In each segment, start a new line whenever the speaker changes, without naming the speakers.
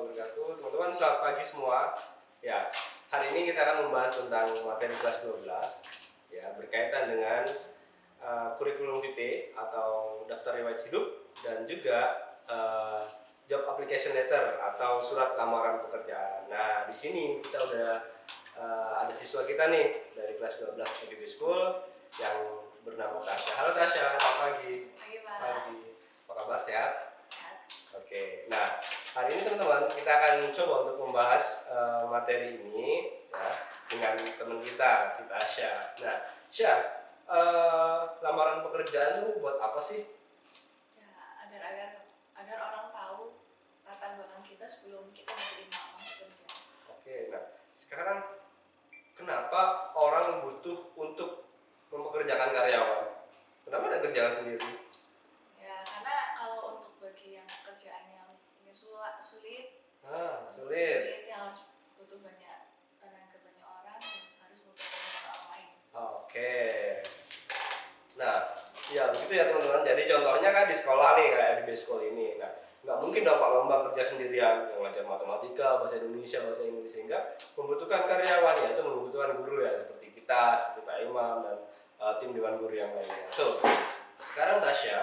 wabarakatuh. Teman-teman selamat pagi semua. Ya, hari ini kita akan membahas tentang materi kelas 12 ya, berkaitan dengan kurikulum vitae atau daftar riwayat hidup dan juga job application letter atau surat lamaran pekerjaan. Nah, di sini kita udah ada siswa kita nih dari kelas 12 FIB School yang bernama Tasya. Halo Tasya, selamat pagi. Pagi. Apa kabar, sehat? Oke, nah hari ini teman-teman kita akan coba untuk membahas materi ini ya, dengan teman kita si Tasya. Nah, Tasya, lamaran pekerjaan itu buat apa sih?
Ya, agar orang tahu latar belakang kita sebelum kita menerima masuk kerja.
Oke, nah sekarang kenapa orang butuh untuk mempekerjakan karyawan? Kenapa tidak kerjakan sendiri?
Ya, karena kalau untuk bagi yang pekerjaan yang sulit yang harus butuh banyak tenaga banyak orang, harus bekerja dengan orang lain.
Oke. Nah, ya begitu ya teman-teman. Jadi contohnya kan di sekolah nih kayak FIB School ini. Nah, nggak mungkin dong Pak Bambang kerja sendirian yang ngajar matematika, bahasa Indonesia, bahasa Inggris, sehingga membutuhkan karyawan ya, itu membutuhkan guru ya seperti kita, seperti Pak Imam dan tim dewan guru yang lainnya. So, sekarang Tasya,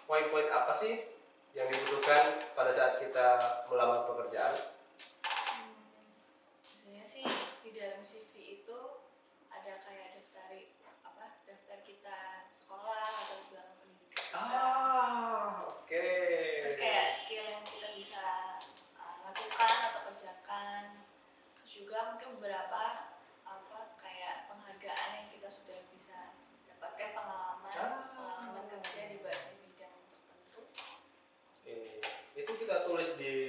poin-poin apa sih yang dibutuhkan pada saat kita melamar pekerjaan?
Biasanya sih di dalam CV itu ada kayak daftar kita sekolah atau belakang pendidikan kita.
Oke.
Terus kayak skill yang kita bisa lakukan atau kerjakan. Terus juga mungkin beberapa kayak penghargaan yang kita sudah bisa dapatkan, pengalaman kerja di bidang tertentu.
Oke. Itu kita tulis di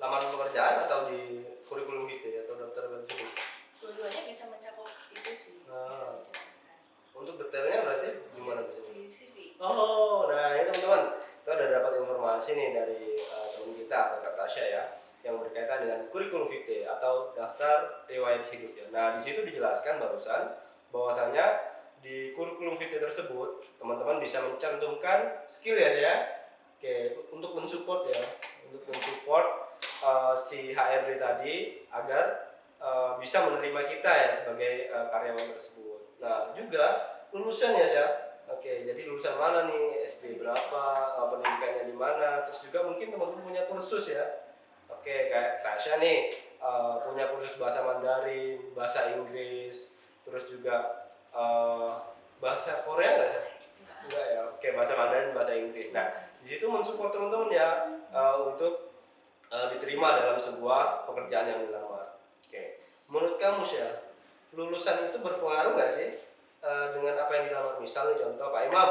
lamaran pekerjaan atau di kurikulum vitae atau daftar riwayat hidup?
Dua-duanya bisa mencakup itu sih, bisa dijelaskan.
Untuk detailnya berarti gimana bisa?
Di CV.
Oh, nah ini teman-teman, kita udah dapat informasi nih dari teman kita Kak Tasya ya, yang berkaitan dengan kurikulum vitae atau daftar riwayat hidup ya. Nah, di situ dijelaskan barusan bahwasanya di kurikulum vitae tersebut teman-teman bisa mencantumkan skill ya saya. Oke, untuk mensupport ya, untuk mensupport si HRD tadi agar bisa menerima kita ya sebagai karyawan tersebut. Nah, juga lulusan ya saya. Oke, jadi lulusan mana nih, SD berapa, pendidikannya di mana, terus juga mungkin teman-teman punya kursus ya. Oke, kayak Tasya nih punya kursus bahasa Mandarin, bahasa Inggris, terus juga bahasa Korea nggak sih? Enggak ya. Oke, bahasa Mandarin, bahasa Inggris. Nah, di situ mensupport teman-teman ya untuk diterima dalam sebuah pekerjaan yang dilamar. Oke, menurut kamu ya, lulusan itu berpengaruh nggak sih dengan apa yang dilamar? Misalnya contoh Pak Imam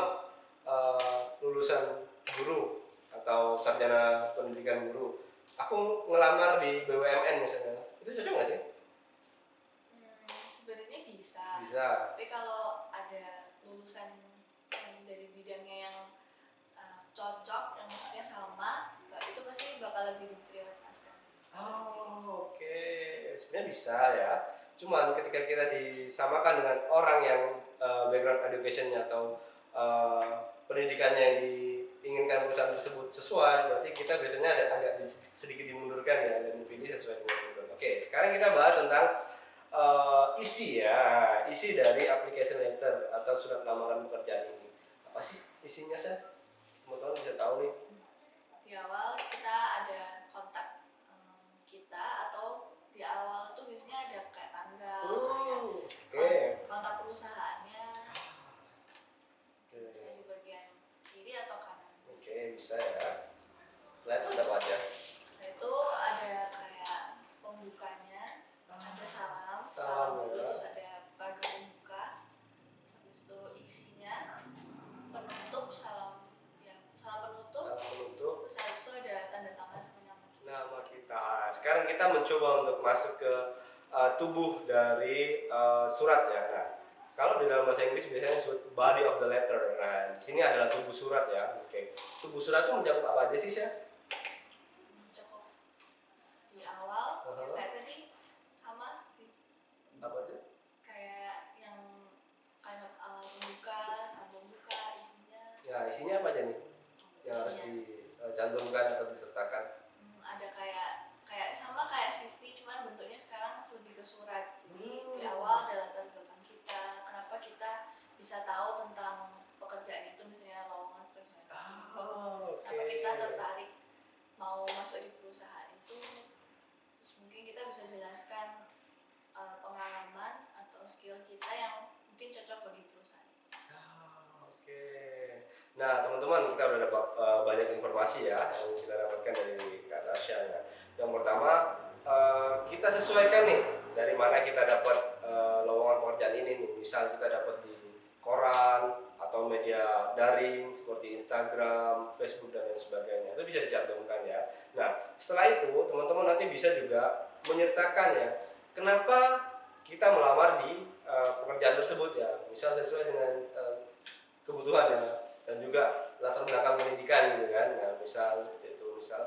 lulusan guru atau sarjana pendidikan guru, aku ngelamar di BUMN misalnya, itu cocok nggak sih?
Sebenarnya bisa. Tapi kalau ada lulusan yang dari bidangnya yang cocok, yang maksudnya sama, itu pasti bakal lebih diprioritaskan sih.
Oke. Sebenarnya bisa ya. Cuman ketika kita disamakan dengan orang yang background education-nya atau pendidikannya yang diinginkan perusahaan tersebut sesuai, berarti kita biasanya agak sedikit dimundurkan ya dan dipilih sesuai dengan background. Oke, sekarang kita bahas tentang isi ya, isi dari application letter atau surat lamaran pekerjaan ini. Apa sih isinya sih? Teman-teman bisa tahu nih.
Di awal kita ada kontak kita, atau di awal tuh biasanya ada kayak tanggal, kayak kontak perusahaannya. Bisa di bagian kiri atau kanan.
Oke, bisa ya. Setelah itu ada apa aja?
Setelah itu ada kayak pembukanya, ada salam dulu, terus ada paragraf pembuka, habis itu isinya, penutup, salam penutup, terus habis itu ada tanda tangan sama
nama kita. Sekarang kita mencoba untuk masuk ke tubuh dari surat ya. Nah, kalau di dalam bahasa Inggris biasanya disebut body of the letter. Nah, di sini adalah tubuh surat ya. Oke. Tubuh surat itu mencakup apa aja sih, Syah?
Mencakup di awal, kayak tadi sama sih.
Apa sih?
Kayak yang kalimat awal pembuka, salam pembuka, isinya.
Ya, isinya apa aja nih? Yang harus dicantumkan atau disertakan?
Ada kayak sama kayak CV, cuman bentuknya sekarang lebih ke surat. Jadi di awal ada latar belakang kita, kenapa kita bisa tahu tentang pekerjaan itu, misalnya lowongan pekerjaan itu. Kenapa kita tertarik mau masuk di perusahaan itu. Terus mungkin kita bisa jelaskan pengalaman atau skill kita yang mungkin cocok bagi perusahaan itu.
Oke. Nah teman-teman, kita udah dapat banyak informasi ya yang kita dapatkan dari Kak Tasya ya. Yang pertama, kita sesuaikan nih dari mana kita dapat lowongan pekerjaan ini nih. Misal kita dapat di koran atau media daring seperti Instagram, Facebook dan lain sebagainya, itu bisa dicantumkan ya. Nah setelah itu teman-teman nanti bisa juga menyertakan ya, kenapa kita melamar di pekerjaan tersebut ya. Misal sesuai dengan kebutuhan ya, dan juga latar belakang pendidikan gitu kan. Nah misal seperti itu, misal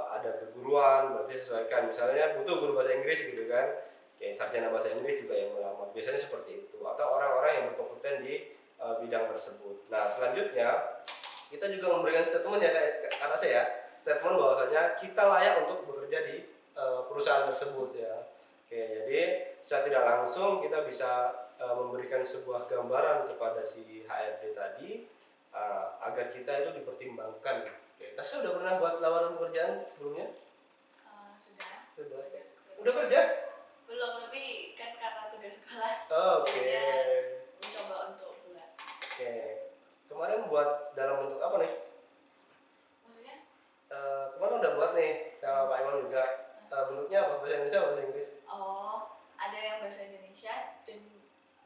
ada keguruan, berarti sesuaikan, misalnya butuh guru bahasa Inggris gitu kan, kayak sarjana bahasa Inggris juga yang melamar, biasanya seperti itu, atau orang-orang yang berkompeten di bidang tersebut. Nah selanjutnya kita juga memberikan statement ya, kayak kata saya, statement bahwasanya kita layak untuk bekerja di perusahaan tersebut ya. Oke, jadi secara tidak langsung kita bisa memberikan sebuah gambaran kepada si HRD tadi agar kita itu dipertimbangkan. Oke, Tasya udah pernah buat lamaran pekerjaan sebelumnya? Sudah. Udah kerja?
Belum, tapi kan karena tugas sekolah.
Oke.
Mencoba untuk buat.
Oke. Kemarin buat dalam bentuk apa nih?
Maksudnya?
Kemarin udah buat nih sama Pak Iman juga. Bentuknya apa? Bahasa Indonesia atau bahasa Inggris?
Oh, ada yang bahasa Indonesia dan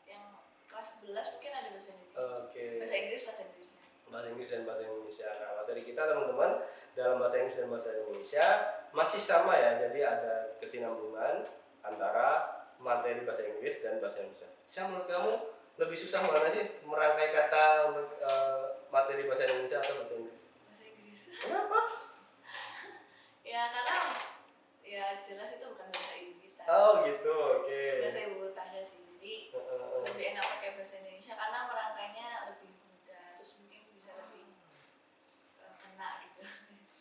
yang kelas 11 mungkin ada bahasa Indonesia.
Oke.
Bahasa Inggris, bahasa Indonesia.
Bahasa Inggris dan bahasa Indonesia. Nah, materi kita teman-teman dalam bahasa Inggris dan bahasa Indonesia masih sama ya. Jadi ada kesinambungan antara materi bahasa Inggris dan bahasa Indonesia. Siapa menurut kamu lebih susah mana sih merangkai kata untuk materi bahasa Indonesia atau bahasa Inggris?
Bahasa Inggris.
Kenapa?
Ya karena ya jelas itu bukan bahasa ibu kita.
Oh gitu, oke.
Bahasa ibu tanda sih. Jadi lebih enak pakai bahasa Indonesia karena merangkainya lebih mudah, terus mungkin bisa lebih kena gitu.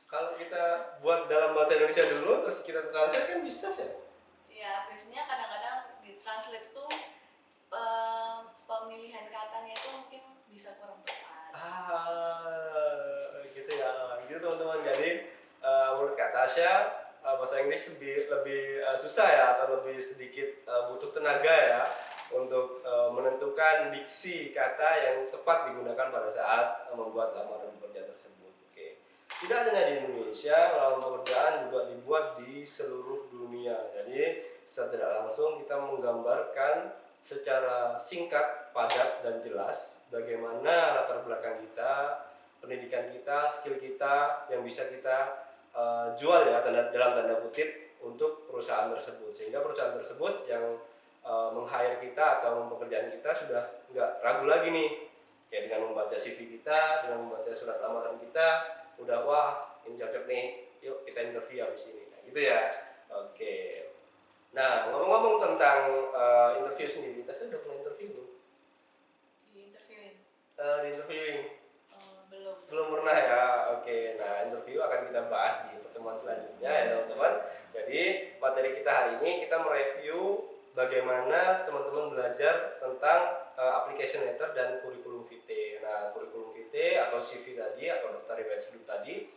Kalau kita buat dalam bahasa Indonesia dulu terus kita translate kan bisa sih.
Ya biasanya kadang-kadang di translate tuh pemilihan katanya itu mungkin bisa kurang tepat.
Gitu ya. Gitu teman-teman. Jadi menurut Kak Tasya bahasa Inggris lebih susah ya, atau lebih sedikit butuh tenaga ya untuk menentukan diksi kata yang tepat digunakan pada saat membuat lamaran pekerjaan tersebut. Oke. Tidak hanya di Indonesia, lamaran pekerjaan juga dibuat di seluruh dunia. Jadi secara tidak langsung kita menggambarkan secara singkat, padat dan jelas bagaimana latar belakang kita, pendidikan kita, skill kita yang bisa kita jual ya dalam tanda kutip untuk perusahaan tersebut, sehingga perusahaan tersebut yang meng-hire kita atau mempekerjakan kita sudah nggak ragu lagi nih, kayak dengan membaca CV kita, dengan membaca surat lamaran kita, udah wah ini cocok nih, yuk kita interview habis ini, nah, gitu ya. Oke. Nah ngomong-ngomong tentang interview sendiri, kita sudah pernah interview belum? Di interviewing? Belum pernah ya. Oke, nah interview akan kita bahas di pertemuan selanjutnya ya teman-teman. Jadi materi kita hari ini kita mereview bagaimana teman-teman belajar tentang application letter dan kurikulum vitae. Nah kurikulum vitae atau CV tadi atau daftar riwayat hidup tadi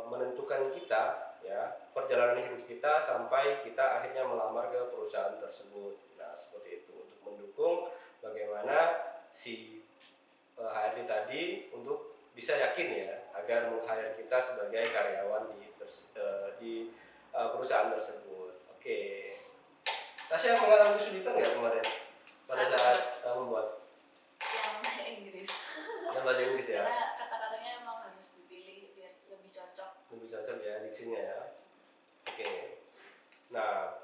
menentukan kita ya perjalanan hidup kita sampai kita akhirnya melamar ke perusahaan tersebut. Nah seperti itu untuk mendukung bagaimana si HRD tadi untuk bisa yakin ya agar meng-hire kita sebagai karyawan di perusahaan tersebut. Oke. Tasya mengalami kesulitan nggak kemarin pada saat membuat
yang bahasa Inggris?
Yang bahasa Inggris ya.
Karena kata-katanya emang harus dipilih biar lebih cocok.
Lebih cocok ya diksinya ya. Oke. Nah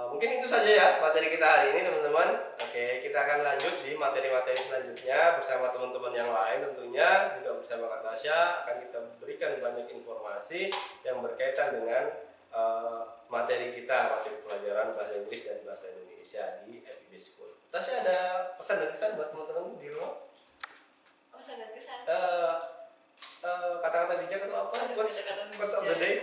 mungkin itu saja ya materi kita hari ini teman-teman. Oke, kita akan lanjut di materi-materi selanjutnya bersama teman-teman yang lain tentunya, juga bersama Kak Tasya akan kita berikan banyak informasi yang berkaitan dengan materi kita, materi pelajaran bahasa Inggris dan bahasa Indonesia di FIB School. Tasya ada pesan dan kesan buat teman-teman di rumah?
Pesan dan kesan?
Kata-kata bijak bijak atau apa? Quotes
Kata-kata
quotes of the
bijak.
day.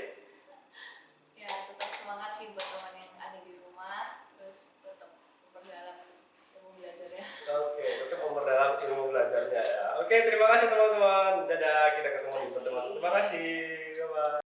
Ya tetap semangat sih buat teman yang ada di rumah, terus tetap memperdalam ilmu belajarnya.
Oke, tetap memperdalam ilmu belajarnya ya. Oke, terima kasih teman-teman. Dadah, kita ketemu di pertemuan. Terima kasih. Bye.